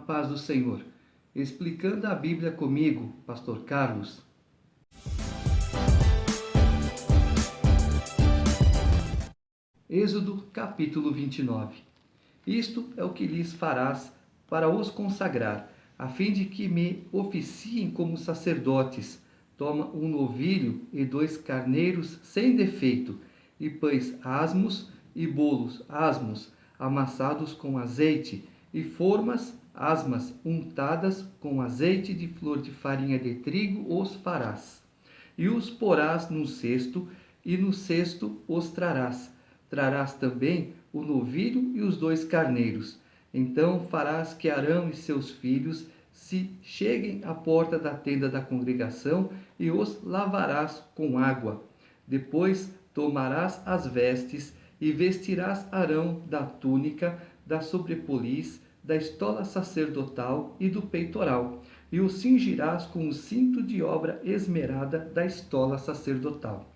paz do Senhor. Explicando a Bíblia comigo, Pastor Carlos. Êxodo capítulo 29. Isto é o que lhes farás para os consagrar, a fim de que me oficiem como sacerdotes. Toma um novilho e 2 carneiros sem defeito, e pães asmos e bolos asmos, amassados com azeite, e formas asmas untadas com azeite de flor de farinha de trigo os farás. E os porás num cesto, e no cesto os trarás. Trarás também o novilho e os 2 carneiros. Então farás que Arão e seus filhos se cheguem à porta da tenda da congregação e os lavarás com água. Depois tomarás as vestes e vestirás Arão da túnica, da sobrepoliz, da estola sacerdotal e do peitoral, e o cingirás com o cinto de obra esmerada da estola sacerdotal.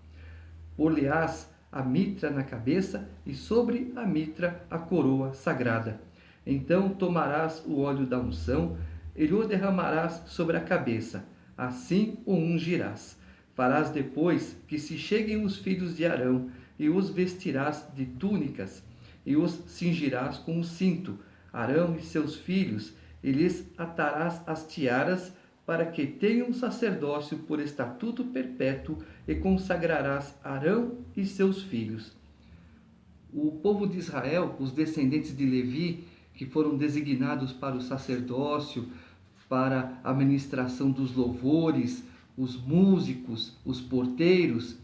Por-lhe-ás a mitra na cabeça e sobre a mitra a coroa sagrada. Então tomarás o óleo da unção e o derramarás sobre a cabeça, assim o ungirás. Farás depois que se cheguem os filhos de Arão, e os vestirás de túnicas, e os cingirás com o cinto, Arão e seus filhos, e lhes atarás as tiaras, para que tenham sacerdócio por estatuto perpétuo, e consagrarás Arão e seus filhos. O povo de Israel, os descendentes de Levi, que foram designados para o sacerdócio, para a ministração dos louvores, os músicos, os porteiros,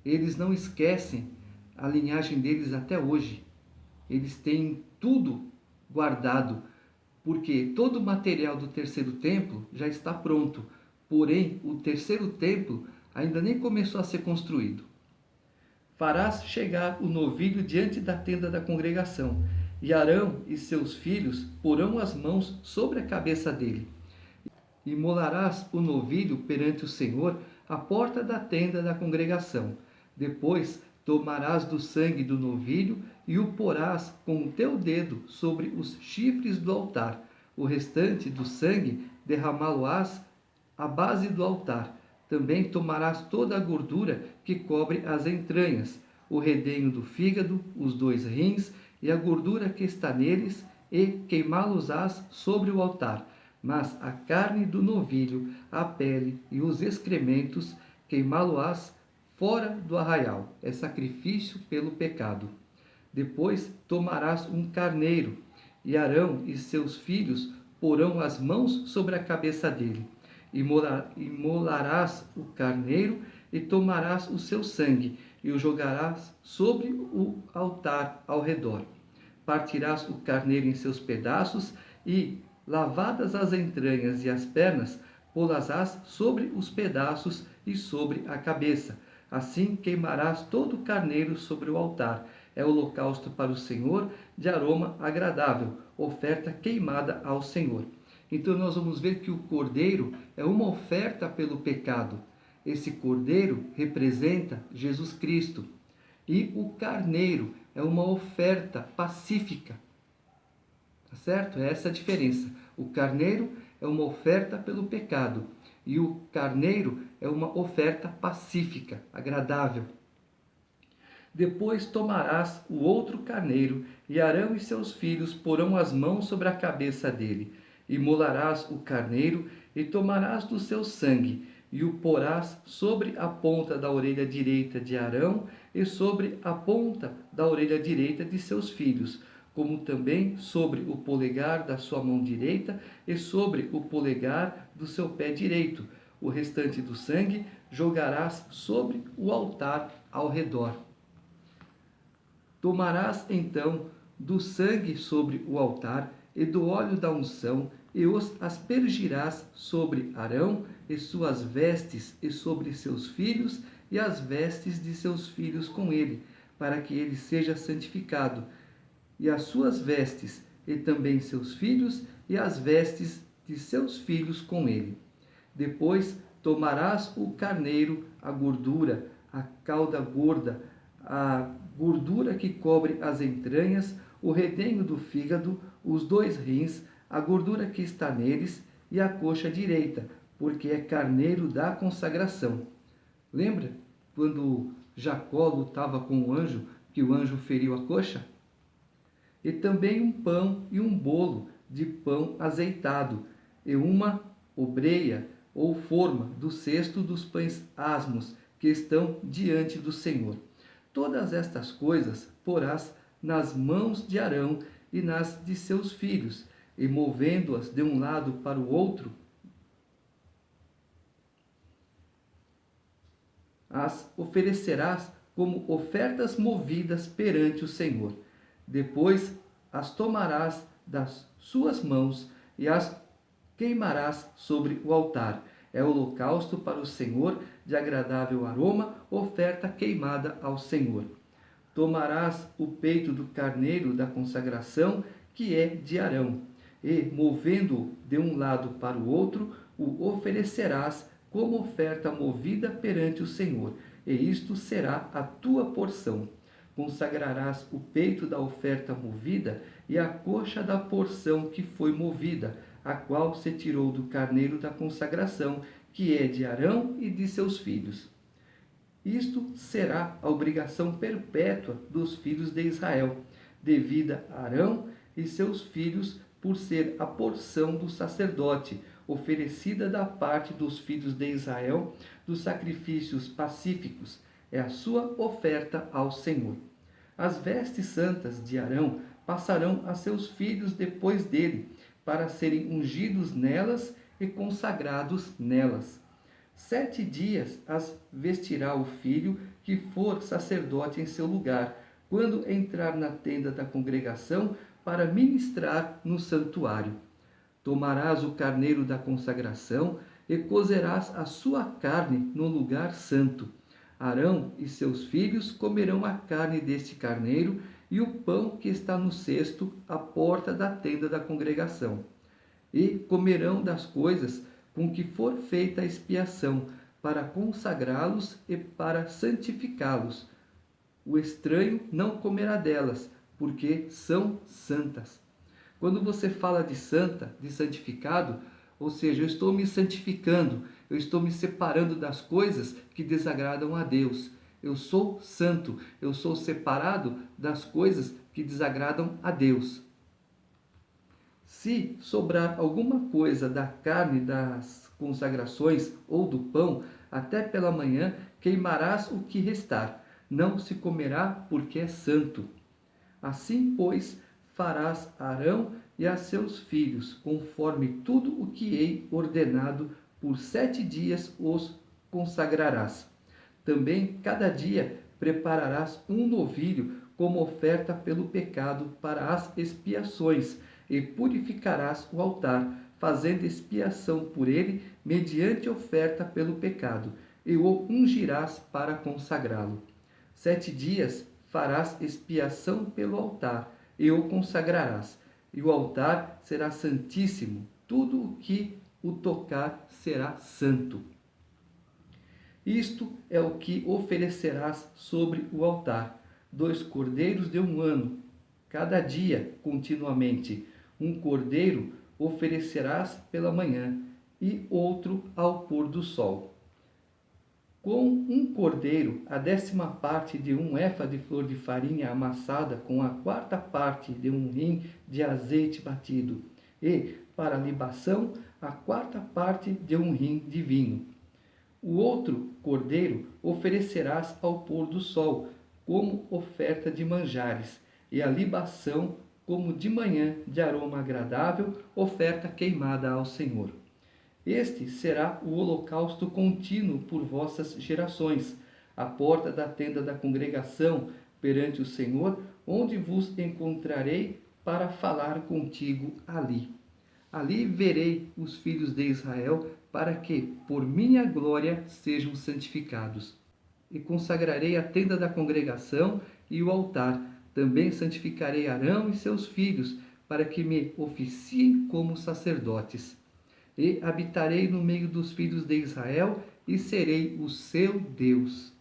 eles não esquecem a linhagem deles até hoje. Eles têm tudo guardado, porque todo o material do terceiro templo já está pronto, porém o terceiro templo ainda nem começou a ser construído. Farás chegar o novilho diante da tenda da congregação, e Arão e seus filhos porão as mãos sobre a cabeça dele. Imolarás o novilho perante o Senhor à porta da tenda da congregação. Depois tomarás do sangue do novilho e o porás com o teu dedo sobre os chifres do altar. O restante do sangue derramá-lo-ás à base do altar. Também tomarás toda a gordura que cobre as entranhas, o redenho do fígado, os 2 rins e a gordura que está neles, e queimá-los-ás sobre o altar. Mas a carne do novilho, a pele e os excrementos, queimá-lo-ás fora do arraial. É sacrifício pelo pecado. Depois tomarás um carneiro, e Arão e seus filhos porão as mãos sobre a cabeça dele. Imolarás o carneiro e tomarás o seu sangue, e o jogarás sobre o altar ao redor. Partirás o carneiro em seus pedaços e, lavadas as entranhas e as pernas, pô-las-ás sobre os pedaços e sobre a cabeça. Assim queimarás todo o carneiro sobre o altar. É holocausto para o Senhor, de aroma agradável, oferta queimada ao Senhor. Então nós vamos ver que o cordeiro é uma oferta pelo pecado. Esse cordeiro representa Jesus Cristo. E o carneiro é uma oferta pacífica. Tá certo? Essa é a diferença. O carneiro é uma oferta pelo pecado. E o carneiro é uma oferta pacífica, agradável. Depois tomarás o outro carneiro, e Arão e seus filhos porão as mãos sobre a cabeça dele. Imolarás o carneiro, e tomarás do seu sangue, e o porás sobre a ponta da orelha direita de Arão, e sobre a ponta da orelha direita de seus filhos, como também sobre o polegar da sua mão direita e sobre o polegar do seu pé direito. O restante do sangue jogarás sobre o altar ao redor. Tomarás então do sangue sobre o altar e do óleo da unção, e os aspergirás sobre Arão e suas vestes, e sobre seus filhos e as vestes de seus filhos com ele, para que ele seja santificado, e as suas vestes, e também seus filhos, e as vestes de seus filhos com ele. Depois tomarás o carneiro, a gordura, a cauda gorda, a gordura que cobre as entranhas, o redenho do fígado, os 2 rins, a gordura que está neles e a coxa direita, porque é carneiro da consagração. Lembra quando Jacó lutava com o anjo, que o anjo feriu a coxa? E também um pão e um bolo de pão azeitado, e uma obreia ou forma do cesto dos pães asmos que estão diante do Senhor. Todas estas coisas porás nas mãos de Arão e nas de seus filhos, e movendo-as de um lado para o outro, as oferecerás como ofertas movidas perante o Senhor. Depois as tomarás das suas mãos e as queimarás sobre o altar. É holocausto para o Senhor, de agradável aroma, oferta queimada ao Senhor. Tomarás o peito do carneiro da consagração, que é de Arão, e, movendo-o de um lado para o outro, o oferecerás como oferta movida perante o Senhor, e isto será a tua porção. Consagrarás o peito da oferta movida e a coxa da porção que foi movida, a qual se tirou do carneiro da consagração, que é de Arão e de seus filhos. Isto será a obrigação perpétua dos filhos de Israel, devida a Arão e seus filhos, por ser a porção do sacerdote, oferecida da parte dos filhos de Israel, dos sacrifícios pacíficos. É a sua oferta ao Senhor. As vestes santas de Arão passarão a seus filhos depois dele, para serem ungidos nelas e consagrados nelas. 7 dias as vestirá o filho que for sacerdote em seu lugar, quando entrar na tenda da congregação para ministrar no santuário. Tomarás o carneiro da consagração e cozerás a sua carne no lugar santo. Arão e seus filhos comerão a carne deste carneiro e o pão que está no cesto à porta da tenda da congregação. E comerão das coisas com que for feita a expiação, para consagrá-los e para santificá-los. O estranho não comerá delas, porque são santas. Quando você fala de santa, de santificado, ou seja, eu estou me santificando, eu estou me separando das coisas que desagradam a Deus. Eu sou santo, eu sou separado das coisas que desagradam a Deus. Se sobrar alguma coisa da carne das consagrações ou do pão, até pela manhã queimarás o que restar. Não se comerá, porque é santo. Assim, pois, farás a Arão e a seus filhos, conforme tudo o que hei ordenado, por 7 dias os consagrarás. Também, cada dia, prepararás um novilho como oferta pelo pecado para as expiações, e purificarás o altar, fazendo expiação por ele, mediante oferta pelo pecado, e o ungirás para consagrá-lo. 7 dias farás expiação pelo altar, e o consagrarás, e o altar será santíssimo, tudo o que o tocar será santo. Isto é o que oferecerás sobre o altar: 2 cordeiros de 1 ano, cada dia, continuamente. Um cordeiro oferecerás pela manhã, e outro ao pôr do sol. Com um cordeiro, a 10ª parte de 1 efa de flor de farinha amassada, com a 4ª parte de 1 hin de azeite batido, e, para libação, a 4ª parte de 1 hin de vinho. O outro cordeiro oferecerás ao pôr do sol, como oferta de manjares, e a libação, como de manhã, de aroma agradável, oferta queimada ao Senhor. Este será o holocausto contínuo por vossas gerações, à porta da tenda da congregação, perante o Senhor, onde vos encontrarei para falar contigo ali. Ali verei os filhos de Israel, para que, por minha glória, sejam santificados. E consagrarei a tenda da congregação e o altar. Também santificarei Arão e seus filhos, para que me oficiem como sacerdotes. E habitarei no meio dos filhos de Israel, e serei o seu Deus.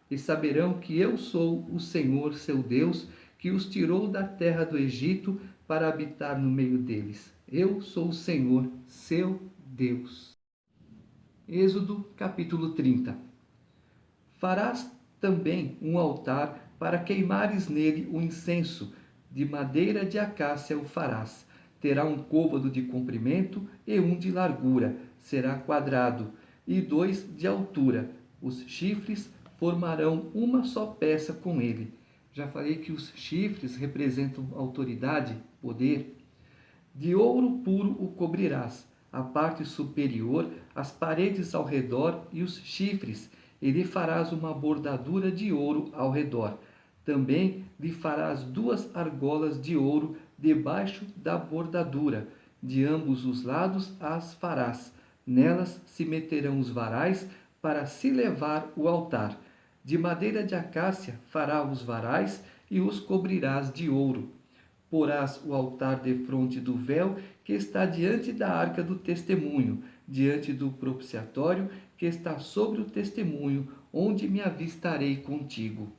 E saberão que eu sou o Senhor, seu Deus, que os tirou da terra do Egito para habitar no meio deles. Eu sou o Senhor, seu Deus. Êxodo capítulo 30. Farás também um altar para queimares nele o incenso, de madeira de acácia o farás. Terá um côvado de comprimento e um de largura, será quadrado, e 2 de altura. Os chifres formarão uma só peça com ele. Já falei que os chifres representam autoridade, poder. De ouro puro o cobrirás, a parte superior, as paredes ao redor e os chifres, e lhe farás uma bordadura de ouro ao redor. Também lhe farás 2 argolas de ouro debaixo da bordadura, de ambos os lados as farás. Nelas se meterão os varais para se levar o altar. De madeira de acácia fará os varais e os cobrirás de ouro. Porás o altar defronte do véu que está diante da arca do testemunho, diante do propiciatório que está sobre o testemunho, onde me avistarei contigo.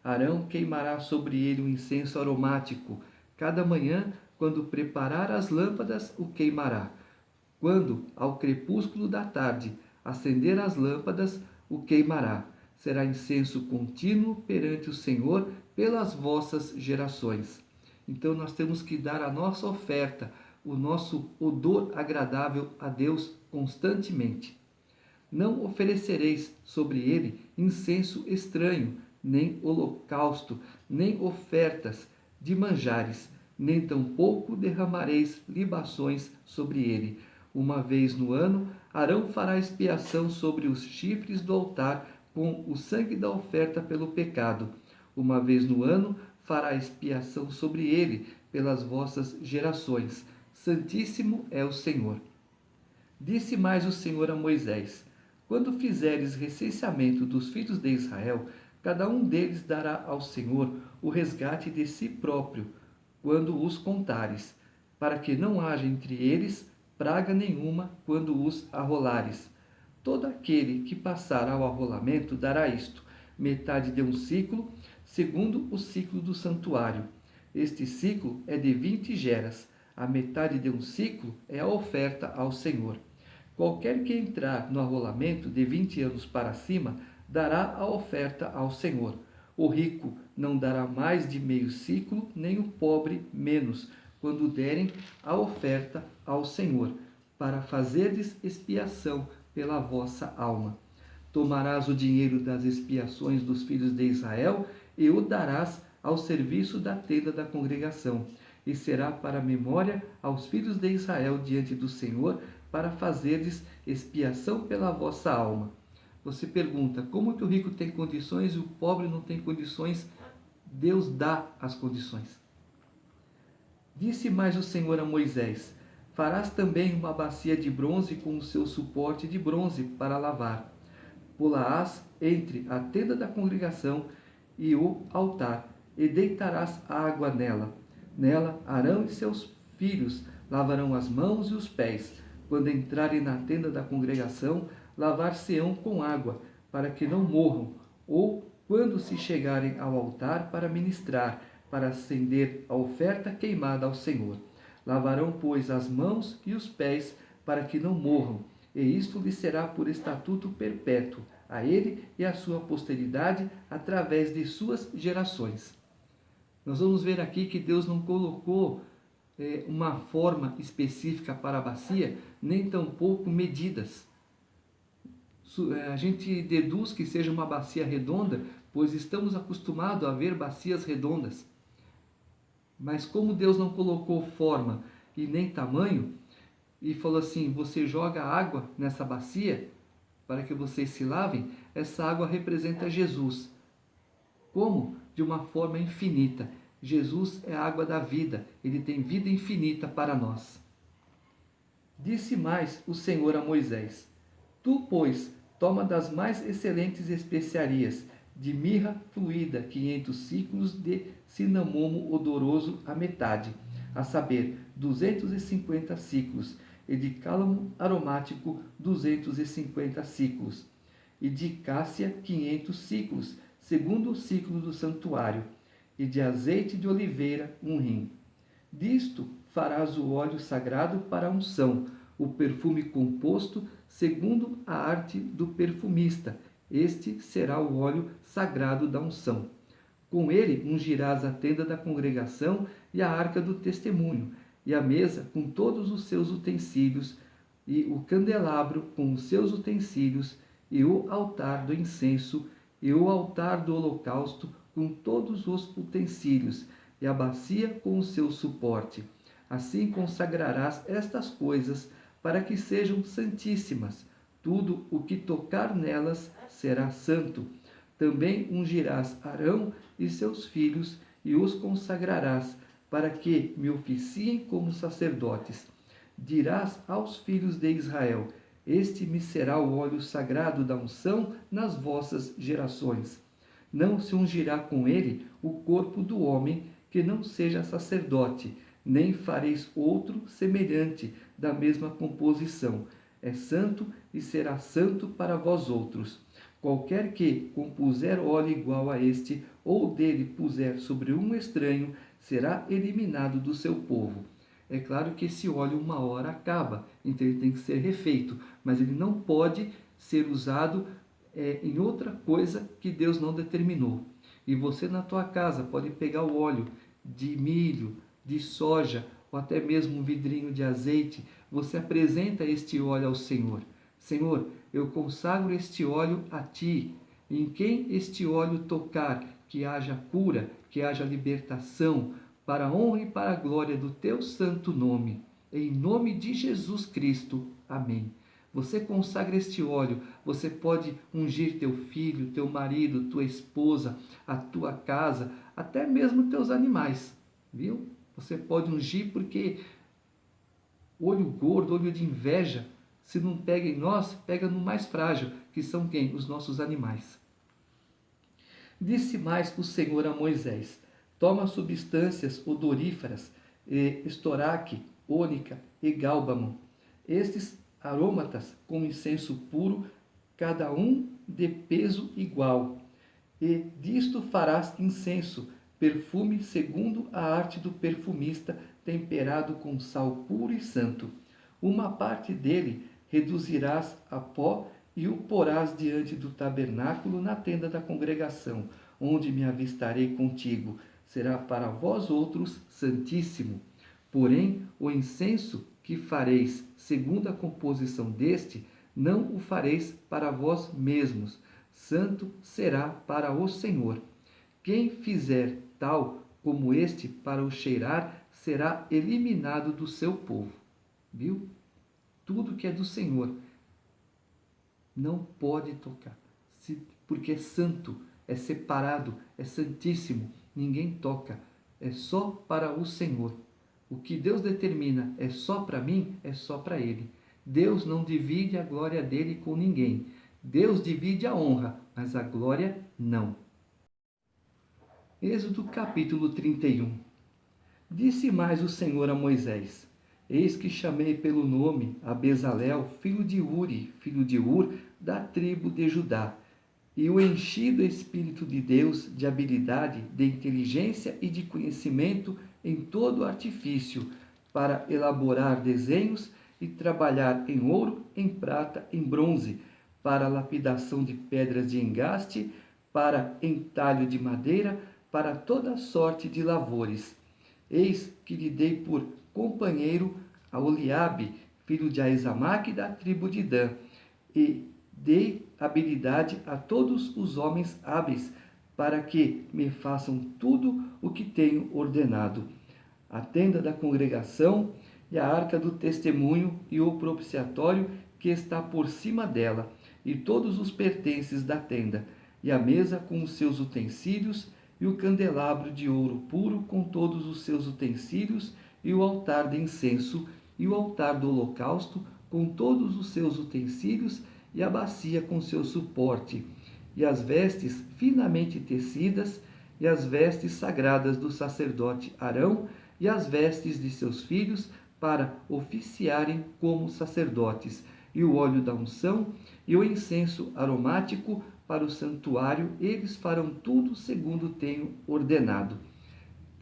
Arão queimará sobre ele um incenso aromático. Cada manhã, quando preparar as lâmpadas, o queimará. Quando, ao crepúsculo da tarde, acender as lâmpadas, o queimará. Será incenso contínuo perante o Senhor pelas vossas gerações. Então nós temos que dar a nossa oferta, o nosso odor agradável a Deus constantemente. Não oferecereis sobre ele incenso estranho, nem holocausto, nem ofertas de manjares, nem tampouco derramareis libações sobre ele. Uma vez no ano, Arão fará expiação sobre os chifres do altar com o sangue da oferta pelo pecado. Uma vez no ano, fará expiação sobre ele pelas vossas gerações. Santíssimo é o Senhor. Disse mais o Senhor a Moisés: quando fizeres recenseamento dos filhos de Israel, cada um deles dará ao Senhor o resgate de si próprio, quando os contares, para que não haja entre eles praga nenhuma quando os arrolares. Todo aquele que passar ao arrolamento dará isto: metade de um ciclo, segundo o ciclo do santuário. Este ciclo é de 20 geras. A metade de um ciclo é a oferta ao Senhor. Qualquer que entrar no arrolamento de 20 anos para cima dará a oferta ao Senhor. O rico não dará mais de meio ciclo, nem o pobre menos, quando derem a oferta ao Senhor, para fazerdes expiação pela vossa alma. Tomarás o dinheiro das expiações dos filhos de Israel e o darás ao serviço da tenda da congregação, e será para memória aos filhos de Israel diante do Senhor, para fazerdes expiação pela vossa alma. Você pergunta, como que o rico tem condições e o pobre não tem condições? Deus dá as condições. Disse mais o Senhor a Moisés: farás também uma bacia de bronze com o seu suporte de bronze para lavar. Pô-la-ás entre a tenda da congregação e o altar, e deitarás água nela. Nela Arão e seus filhos lavarão as mãos e os pés. Quando entrarem na tenda da congregação, lavar-se-ão com água, para que não morram, ou quando se chegarem ao altar para ministrar, para acender a oferta queimada ao Senhor. Lavarão, pois, as mãos e os pés, para que não morram, e isto lhe será por estatuto perpétuo, a ele e à sua posteridade, através de suas gerações. Nós vamos ver aqui que Deus não colocou uma forma específica para a bacia, nem tampouco medidas. A gente deduz que seja uma bacia redonda, pois estamos acostumados a ver bacias redondas. Mas como Deus não colocou forma e nem tamanho, e falou assim: você joga água nessa bacia para que vocês se lavem, essa água representa Jesus. Como? De uma forma infinita. Jesus é a água da vida, ele tem vida infinita para nós. Disse mais o Senhor a Moisés: tu, pois, toma das mais excelentes especiarias, de mirra fluída 500 ciclos, de cinamomo odoroso a metade, a saber, 250 ciclos, e de cálamo aromático 250 ciclos, e de cássia 500 ciclos, segundo o ciclo do santuário, e de azeite de oliveira 1 rim. Disto farás o óleo sagrado para a unção, o perfume composto segundo a arte do perfumista. Este será o óleo sagrado da unção. Com ele ungirás a tenda da congregação e a arca do testemunho, e a mesa com todos os seus utensílios, e o candelabro com os seus utensílios, e o altar do incenso, e o altar do holocausto com todos os utensílios, e a bacia com o seu suporte. Assim consagrarás estas coisas, para que sejam santíssimas. Tudo o que tocar nelas será santo. Também ungirás Arão e seus filhos, e os consagrarás, para que me oficiem como sacerdotes. Dirás aos filhos de Israel: este me será o óleo sagrado da unção nas vossas gerações. Não se ungirá com ele o corpo do homem que não seja sacerdote, nem fareis outro semelhante da mesma composição. É santo e será santo para vós outros. Qualquer que compuser óleo igual a este, ou dele puser sobre um estranho, será eliminado do seu povo. É claro que esse óleo uma hora acaba, então ele tem que ser refeito, mas ele não pode ser usado em outra coisa que Deus não determinou. E você na tua casa pode pegar o óleo de milho, de soja, ou até mesmo um vidrinho de azeite. Você apresenta este óleo ao Senhor. Senhor, eu consagro este óleo a Ti. Em quem este óleo tocar, que haja cura, que haja libertação, para a honra e para a glória do Teu santo nome. Em nome de Jesus Cristo. Amém. Você consagra este óleo, você pode ungir teu filho, teu marido, tua esposa, a tua casa, até mesmo teus animais, viu? Você pode ungir porque olho gordo, olho de inveja, se não pega em nós, pega no mais frágil, que são quem? Os nossos animais. Disse mais o Senhor a Moisés: toma substâncias odoríferas, estoraque, ônica e gálbano. Estes aromatas com incenso puro, cada um de peso igual. E disto farás incenso, perfume segundo a arte do perfumista, temperado com sal puro e santo. Uma parte dele reduzirás a pó e o porás diante do tabernáculo na tenda da congregação, onde me avistarei contigo. Será para vós outros santíssimo. Porém, o incenso que fareis segundo a composição deste, não o fareis para vós mesmos. Santo será para o Senhor. Quem fizer tal como este para o cheirar, será eliminado do seu povo. Viu? Tudo que é do Senhor não pode tocar, porque é santo, é separado, é santíssimo. Ninguém toca, é só para o Senhor. O que Deus determina é só para mim, é só para Ele. Deus não divide a glória dele com ninguém. Deus divide a honra, mas a glória não. Êxodo capítulo 31. Disse mais o Senhor a Moisés: eis que chamei pelo nome a Bezalel, filho de Uri, filho de Ur, da tribo de Judá, e o enchi do Espírito de Deus, de habilidade, de inteligência e de conhecimento em todo artifício, para elaborar desenhos e trabalhar em ouro, em prata, em bronze, para lapidação de pedras de engaste, para entalho de madeira, para toda sorte de lavores. Eis que lhe dei por companheiro a Oliabe, filho de Aizamaque, da tribo de Dan, e dei habilidade a todos os homens hábeis, para que me façam tudo o que tenho ordenado. A tenda da congregação e a arca do testemunho e o propiciatório que está por cima dela, e todos os pertences da tenda, e a mesa com os seus utensílios, e o candelabro de ouro puro com todos os seus utensílios, e o altar de incenso, e o altar do holocausto com todos os seus utensílios, e a bacia com seu suporte, e as vestes finamente tecidas, e as vestes sagradas do sacerdote Arão, e as vestes de seus filhos, para oficiarem como sacerdotes, e o óleo da unção, e o incenso aromático para o santuário, eles farão tudo segundo tenho ordenado.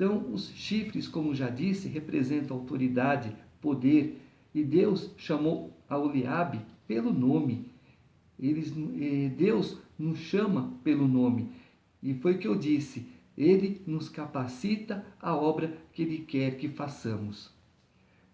Então, os chifres, como já disse, representam autoridade, poder, e Deus chamou a Oliabe pelo nome. Deus nos chama pelo nome. E foi o que eu disse, Ele nos capacita à obra que Ele quer que façamos.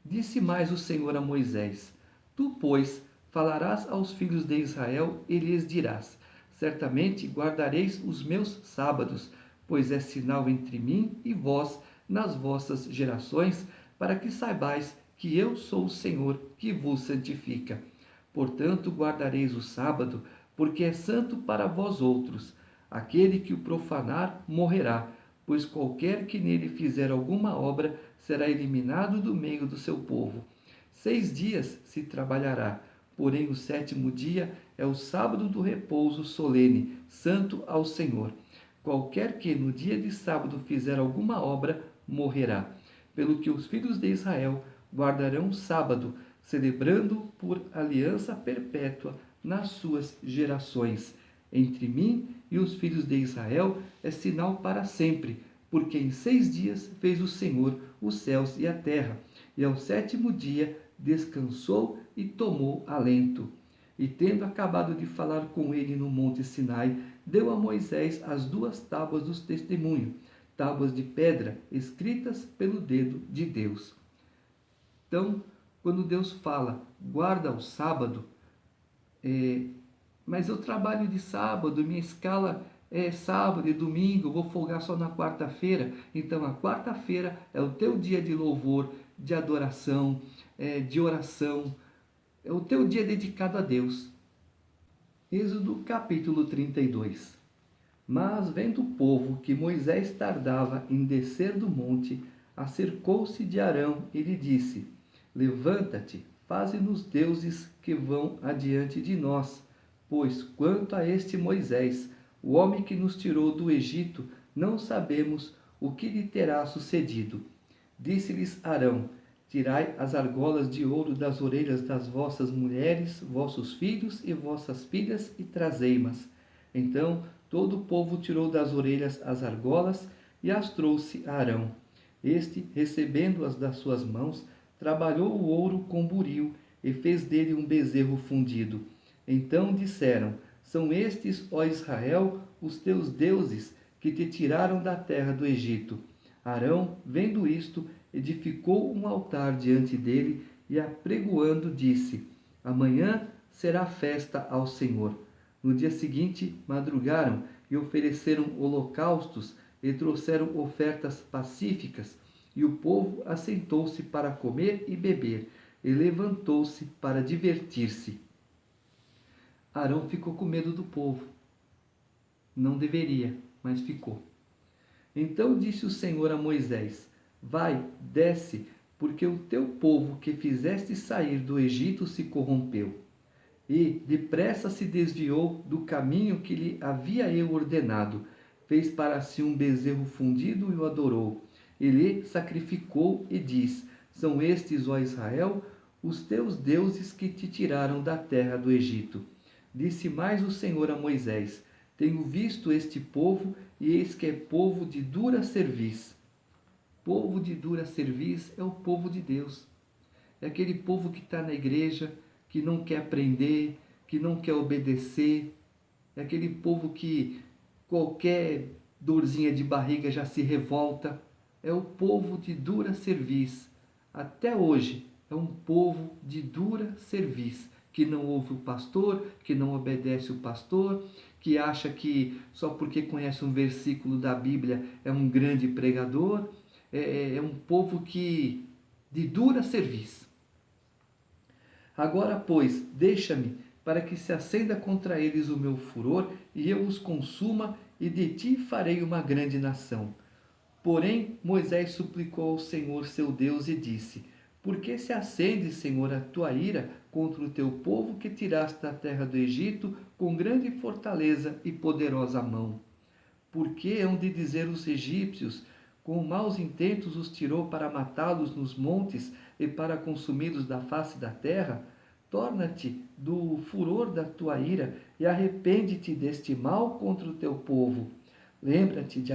Disse mais o Senhor a Moisés: Tu, pois, falarás aos filhos de Israel e lhes dirás: Certamente guardareis os meus sábados, pois é sinal entre mim e vós nas vossas gerações, para que saibais que eu sou o Senhor que vos santifica. Portanto, guardareis o sábado, porque é santo para vós outros. Aquele que o profanar morrerá, pois qualquer que nele fizer alguma obra será eliminado do meio do seu povo. 6 dias se trabalhará, porém o 7º dia é o sábado do repouso solene, santo ao Senhor. Qualquer que no dia de sábado fizer alguma obra, morrerá. Pelo que os filhos de Israel guardarão o sábado, celebrando por aliança perpétua nas suas gerações. Entre mim e os filhos de Israel é sinal para sempre, porque em 6 dias fez o Senhor os céus e a terra, e ao 7º dia descansou e tomou alento. E tendo acabado de falar com ele no monte Sinai, deu a Moisés as 2 tábuas do testemunho, tábuas de pedra, escritas pelo dedo de Deus. Então, quando Deus fala, guarda o sábado, mas eu trabalho de sábado, minha escala é sábado e domingo, vou folgar só na quarta-feira. Então, a quarta-feira é o teu dia de louvor, de adoração, de oração, é o teu dia dedicado a Deus. Êxodo capítulo 32. Mas, vendo o povo que Moisés tardava em descer do monte, acercou-se de Arão e lhe disse: Levanta-te, faze-nos deuses que vão adiante de nós. Pois, quanto a este Moisés, o homem que nos tirou do Egito, não sabemos o que lhe terá sucedido. Disse-lhes Arão: Tirai as argolas de ouro das orelhas das vossas mulheres, vossos filhos e vossas filhas, e trazei-mas. Então todo o povo tirou das orelhas as argolas e as trouxe a Arão. Este, recebendo-as das suas mãos, trabalhou o ouro com buril e fez dele um bezerro fundido. Então disseram: São estes, ó Israel, os teus deuses que te tiraram da terra do Egito. Arão, vendo isto, edificou um altar diante dele e, apregoando, disse: Amanhã será festa ao Senhor. No dia seguinte, madrugaram e ofereceram holocaustos e trouxeram ofertas pacíficas. E o povo assentou-se para comer e beber, e levantou-se para divertir-se. Arão ficou com medo do povo. Não deveria, mas ficou. Então disse o Senhor a Moisés: Vai, desce, porque o teu povo que fizeste sair do Egito se corrompeu. E depressa se desviou do caminho que lhe havia eu ordenado. Fez para si um bezerro fundido e o adorou. Ele sacrificou e diz: São estes, ó Israel, os teus deuses que te tiraram da terra do Egito. Disse mais o Senhor a Moisés: Tenho visto este povo, e eis que é povo de dura cerviz. Povo de dura cerviz é o povo de Deus. É aquele povo que está na igreja, que não quer aprender, que não quer obedecer. É aquele povo que qualquer dorzinha de barriga já se revolta. É o povo de dura cerviz. Até hoje é um povo de dura cerviz, que não ouve o pastor, que não obedece o pastor, que acha que só porque conhece um versículo da Bíblia é um grande pregador. É um povo que de dura cerviz. Agora, pois, deixa-me, para que se acenda contra eles o meu furor, e eu os consuma, e de ti farei uma grande nação. Porém, Moisés suplicou ao Senhor seu Deus e disse: Por que se acende, Senhor, a tua ira contra o teu povo que tiraste da terra do Egito com grande fortaleza e poderosa mão? Por que hão de dizer os egípcios: Com maus intentos os tirou para matá-los nos montes e para consumi-los da face da terra? Torna-te do furor da tua ira e arrepende-te deste mal contra o teu povo. Lembra-te de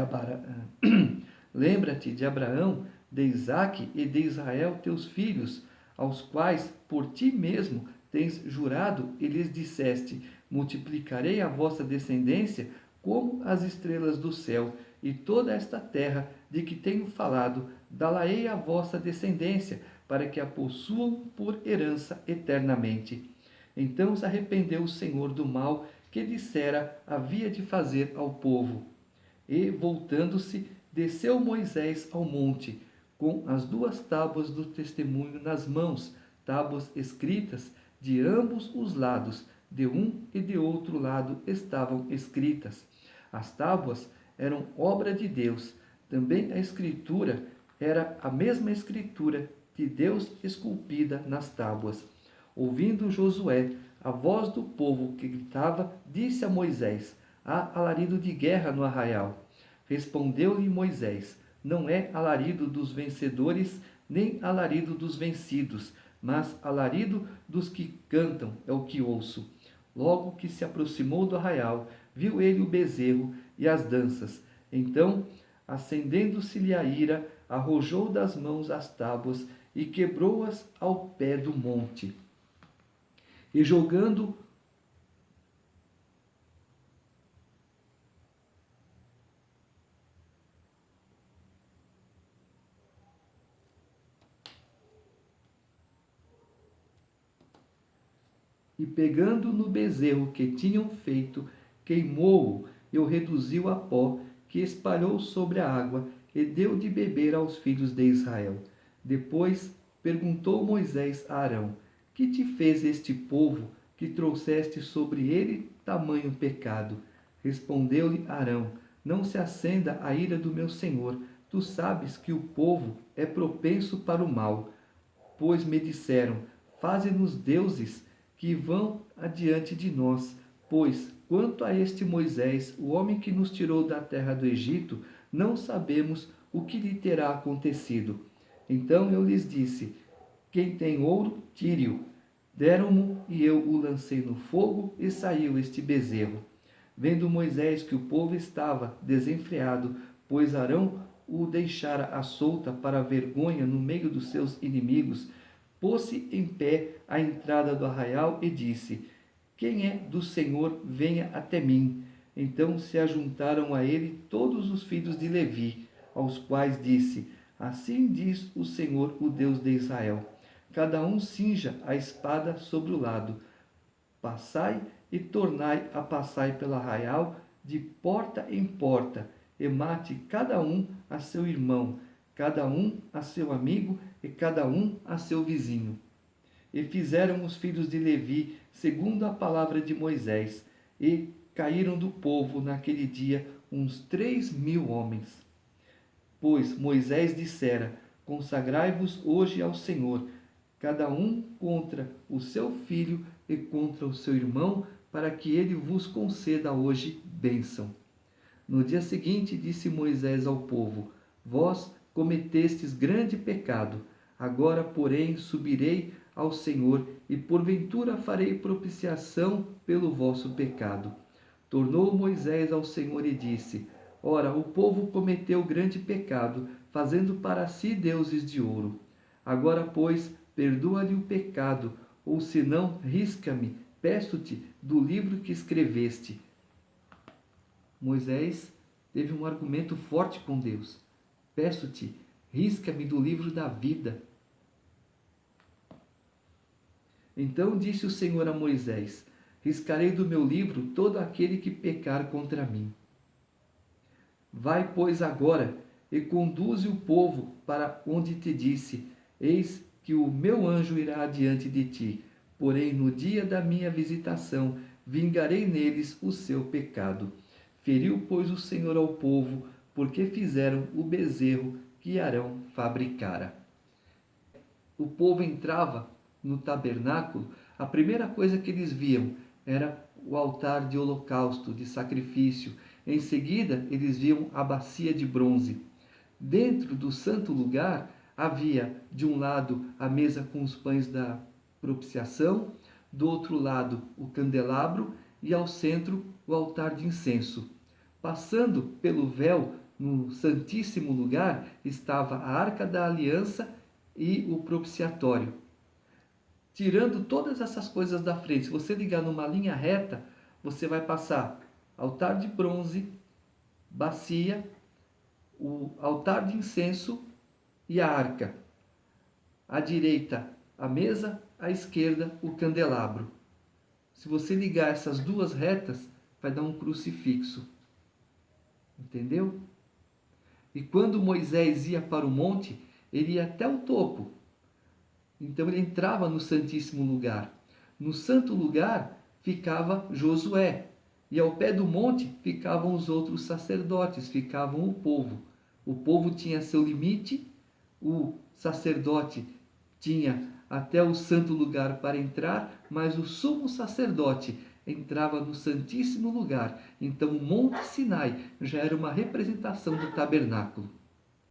Lembra-te de Abraão, de Isaque e de Israel, teus filhos, aos quais por ti mesmo tens jurado e lhes disseste: multiplicarei a vossa descendência como as estrelas do céu, e toda esta terra de que tenho falado, dá-la-ei à vossa descendência, para que a possuam por herança eternamente. Então se arrependeu o Senhor do mal que dissera havia de fazer ao povo. E, voltando-se, desceu Moisés ao monte, com as 2 tábuas do testemunho nas mãos, tábuas escritas de ambos os lados, de um e de outro lado estavam escritas. As tábuas eram obra de Deus. Também a escritura era a mesma escritura de Deus esculpida nas tábuas. Ouvindo Josué a voz do povo que gritava, disse a Moisés: há alarido de guerra no arraial. Respondeu-lhe Moisés: não é alarido dos vencedores, nem alarido dos vencidos, mas alarido dos que cantam é o que ouço. Logo que se aproximou do arraial, viu ele o bezerro e as danças. Então, acendendo-se-lhe a ira, arrojou das mãos as tábuas e quebrou-as ao pé do monte. E jogando e pegando no bezerro que tinham feito, queimou-o e o reduziu a pó, que espalhou sobre a água e deu de beber aos filhos de Israel. Depois perguntou Moisés a Arão: que te fez este povo, que trouxeste sobre ele tamanho pecado? Respondeu-lhe Arão: não se acenda a ira do meu senhor. Tu sabes que o povo é propenso para o mal. Pois me disseram: faze-nos deuses que vão adiante de nós. Pois, quanto a este Moisés, o homem que nos tirou da terra do Egito, não sabemos o que lhe terá acontecido. Então eu lhes disse: quem tem ouro, tire-o. Deram-mo e eu o lancei no fogo e saiu este bezerro. Vendo Moisés que o povo estava desenfreado, pois Arão o deixara à solta para a vergonha no meio dos seus inimigos, pôs-se em pé à entrada do arraial e disse: quem é do Senhor, venha até mim. Então se ajuntaram a ele todos os filhos de Levi, aos quais disse: assim diz o Senhor, o Deus de Israel: cada um cinja a espada sobre o lado. Passai e tornai a passar pelo arraial de porta em porta, e mate cada um a seu irmão, cada um a seu amigo e cada um a seu vizinho. E fizeram os filhos de Levi segundo a palavra de Moisés, e caíram do povo naquele dia uns 3.000 homens. Pois Moisés dissera: consagrai-vos hoje ao Senhor, cada um contra o seu filho e contra o seu irmão, para que ele vos conceda hoje bênção. No dia seguinte disse Moisés ao povo: vós cometestes grande pecado. Agora, porém, subirei ao Senhor e porventura farei propiciação pelo vosso pecado. Tornou Moisés ao Senhor e disse: ora, o povo cometeu grande pecado, fazendo para si deuses de ouro. Agora, pois, perdoa-lhe o pecado, ou senão, risca-me, peço-te, do livro que escreveste. Moisés teve um argumento forte com Deus. Peço-te, risca-me do livro da vida. Então disse o Senhor a Moisés: riscarei do meu livro todo aquele que pecar contra mim. Vai, pois, agora e conduze o povo para onde te disse: eis que o meu anjo irá adiante de ti, porém no dia da minha visitação vingarei neles o seu pecado. Feriu, pois, o Senhor ao povo, porque fizeram o bezerro que Arão fabricara. O povo entrava no tabernáculo, a primeira coisa que eles viam era o altar de holocausto, de sacrifício. Em seguida, eles viam a bacia de bronze. Dentro do santo lugar havia, de um lado, a mesa com os pães da propiciação, do outro lado, o candelabro e ao centro, o altar de incenso. Passando pelo véu, no Santíssimo Lugar estava a Arca da Aliança e o propiciatório. Tirando todas essas coisas da frente, se você ligar numa linha reta, você vai passar altar de bronze, bacia, o altar de incenso e a arca. À direita, a mesa, à esquerda, o candelabro. Se você ligar essas duas retas, vai dar um crucifixo. Entendeu? E quando Moisés ia para o monte, ele ia até o topo. Então ele entrava no Santíssimo Lugar. No Santo Lugar ficava Josué. E ao pé do monte ficavam os outros sacerdotes, ficavam o povo. O povo tinha seu limite, o sacerdote tinha até o santo lugar para entrar, mas o sumo sacerdote entrava no Santíssimo Lugar. Então o Monte Sinai já era uma representação do tabernáculo.